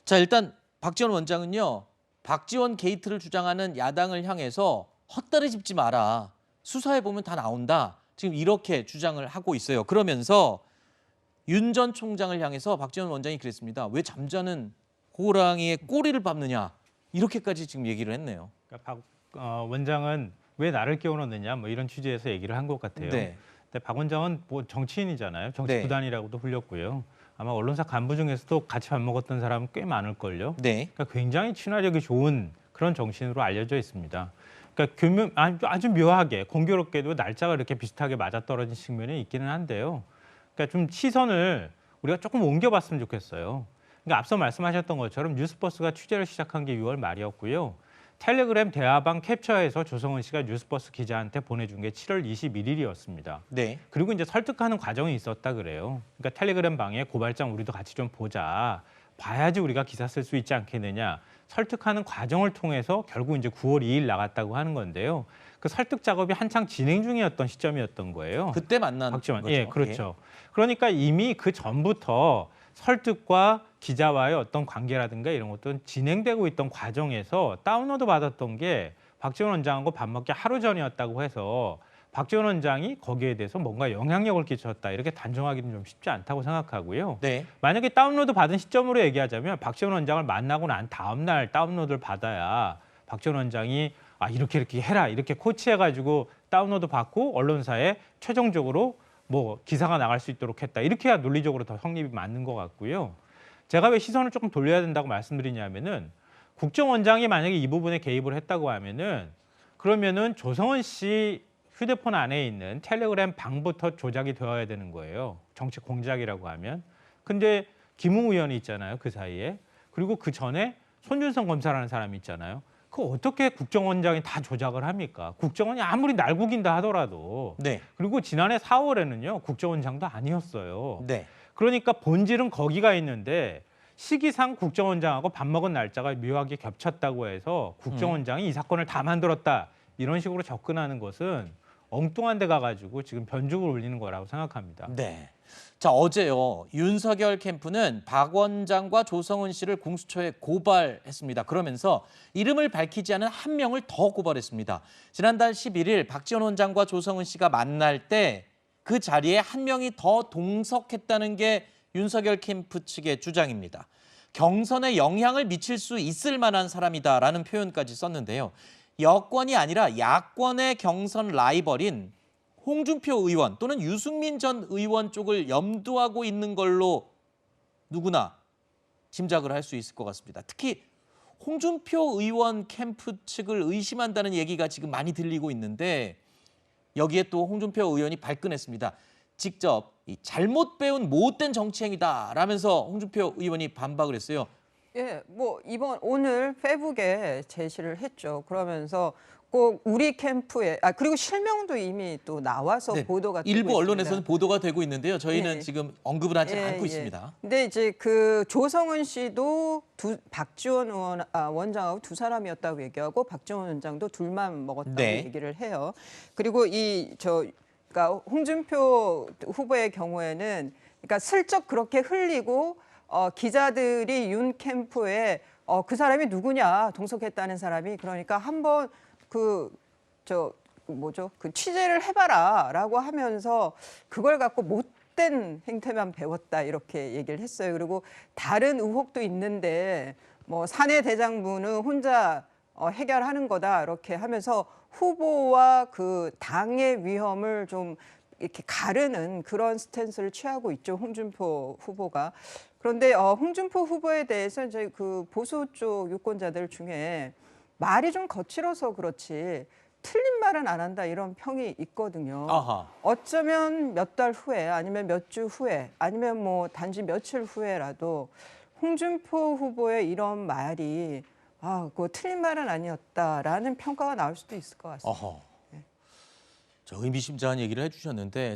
자, 일단 박지원 원장은요. 박지원 게이트를 주장하는 야당을 향해서 헛다리 짚지 마라. 수사해보면 다 나온다. 지금 이렇게 주장을 하고 있어요. 그러면서 윤 전 총장을 향해서 박지원 원장이 그랬습니다. 왜 잠자는 호랑이의 꼬리를 밟느냐. 이렇게까지 지금 얘기를 했네요. 그러니까 원장은 왜 나를 끼워넣느냐 뭐 이런 취지에서 얘기를 한 것 같아요. 네. 근데 박 원장은 뭐 정치인이잖아요. 정치 네. 구단이라고도 불렸고요. 아마 언론사 간부 중에서도 같이 밥 먹었던 사람은 꽤 많을걸요. 네. 그러니까 굉장히 친화력이 좋은 그런 정치인으로 알려져 있습니다. 그러니까 아주 묘하게 공교롭게도 날짜가 이렇게 비슷하게 맞아떨어진 측면이 있기는 한데요. 그러니까 좀 시선을 우리가 조금 옮겨봤으면 좋겠어요. 그러니까 앞서 말씀하셨던 것처럼 뉴스버스가 취재를 시작한 게 6월 말이었고요. 텔레그램 대화방 캡처해서 조성은 씨가 뉴스버스 기자한테 보내준 게 7월 21일이었습니다. 네. 그리고 이제 설득하는 과정이 있었다 그래요. 그러니까 텔레그램 방에 고발장 우리도 같이 좀 보자. 봐야지 우리가 기사 쓸 수 있지 않겠느냐. 설득하는 과정을 통해서 결국 이제 9월 2일 나갔다고 하는 건데요. 그 설득 작업이 한창 진행 중이었던 시점이었던 거예요. 그때 만난 박지원. 거죠. 예, 그렇죠. 그러니까 이미 그 전부터 설득과 기자와의 어떤 관계라든가 이런 것들은 진행되고 있던 과정에서 다운로드 받았던 게 박지원 원장하고 밥 먹기 하루 전이었다고 해서 박지원 원장이 거기에 대해서 뭔가 영향력을 끼쳤다 이렇게 단정하기는 좀 쉽지 않다고 생각하고요. 네. 만약에 다운로드 받은 시점으로 얘기하자면 박지원 원장을 만나고 난 다음 날 다운로드를 받아야 박지원 원장이 이렇게 해라 이렇게 코치해가지고 다운로드 받고 언론사에 최종적으로 뭐 기사가 나갈 수 있도록 했다. 이렇게 해야 논리적으로 더 성립이 맞는 것 같고요. 제가 왜 시선을 조금 돌려야 된다고 말씀드리냐면은 국정원장이 만약에 이 부분에 개입을 했다고 하면은 그러면은 조성은 씨 휴대폰 안에 있는 텔레그램 방부터 조작이 되어야 되는 거예요. 정치 공작이라고 하면. 근데 김웅 의원이 있잖아요. 그 사이에. 그리고 그 전에 손준성 검사라는 사람이 있잖아요. 그 어떻게 국정원장이 다 조작을 합니까? 국정원이 아무리 날국인다 하더라도. 네. 그리고 지난해 4월에는요. 국정원장도 아니었어요. 네. 그러니까 본질은 거기가 있는데 시기상 국정원장하고 밥 먹은 날짜가 묘하게 겹쳤다고 해서 국정원장이 이 사건을 다 만들었다. 이런 식으로 접근하는 것은 엉뚱한 데 가가지고 지금 변죽을 울리는 거라고 생각합니다. 네. 자, 어제요. 윤석열 캠프는 박 원장과 조성은 씨를 공수처에 고발했습니다. 그러면서 이름을 밝히지 않은 한 명을 더 고발했습니다. 지난달 11일 박지원 원장과 조성은 씨가 만날 때 그 자리에 한 명이 더 동석했다는 게 윤석열 캠프 측의 주장입니다. 경선에 영향을 미칠 수 있을 만한 사람이다라는 표현까지 썼는데요. 여권이 아니라 야권의 경선 라이벌인 홍준표 의원 또는 유승민 전 의원 쪽을 염두하고 있는 걸로 누구나 짐작을 할 수 있을 것 같습니다. 특히 홍준표 의원 캠프 측을 의심한다는 얘기가 지금 많이 들리고 있는데 여기에 또 홍준표 의원이 발끈했습니다. 직접 잘못 배운 못된 정치행위다라면서 홍준표 의원이 반박을 했어요. 예, 뭐 오늘 페북에 제시를 했죠. 그러면서 꼭 우리 캠프에 그리고 실명도 이미 또 나와서 네, 보도가 되고 일부 있습니다. 언론에서는 보도가 되고 있는데요. 저희는 예. 지금 언급을 하지 않고 예. 있습니다. 근데 이제 그 조성은 씨도 박지원 원장하고 두 사람이었다고 얘기하고 박지원 원장도 둘만 먹었다고 네. 얘기를 해요. 그리고 그러니까 홍준표 후보의 경우에는 그러니까 슬쩍 그렇게 흘리고 기자들이 윤 캠프에 그 사람이 누구냐 동석했다는 사람이 그러니까 한번 그 취재를 해봐라라고 하면서 그걸 갖고 못된 행태만 배웠다 이렇게 얘기를 했어요. 그리고 다른 의혹도 있는데 뭐 사내 대장부는 혼자 해결하는 거다 이렇게 하면서 후보와 그 당의 위험을 좀 이렇게 가르는 그런 스탠스를 취하고 있죠. 홍준표 후보가. 그런데 홍준표 후보에 대해서 이제 그 보수 쪽 유권자들 중에 말이 좀 거칠어서 그렇지 틀린 말은 안 한다 이런 평이 있거든요. 아하. 어쩌면 몇 달 후에 아니면 몇 주 후에 아니면 뭐 단지 며칠 후에라도 홍준표 후보의 이런 말이 그거 틀린 말은 아니었다라는 평가가 나올 수도 있을 것 같습니다. 어허. 저 의미심장한 얘기를 해주셨는데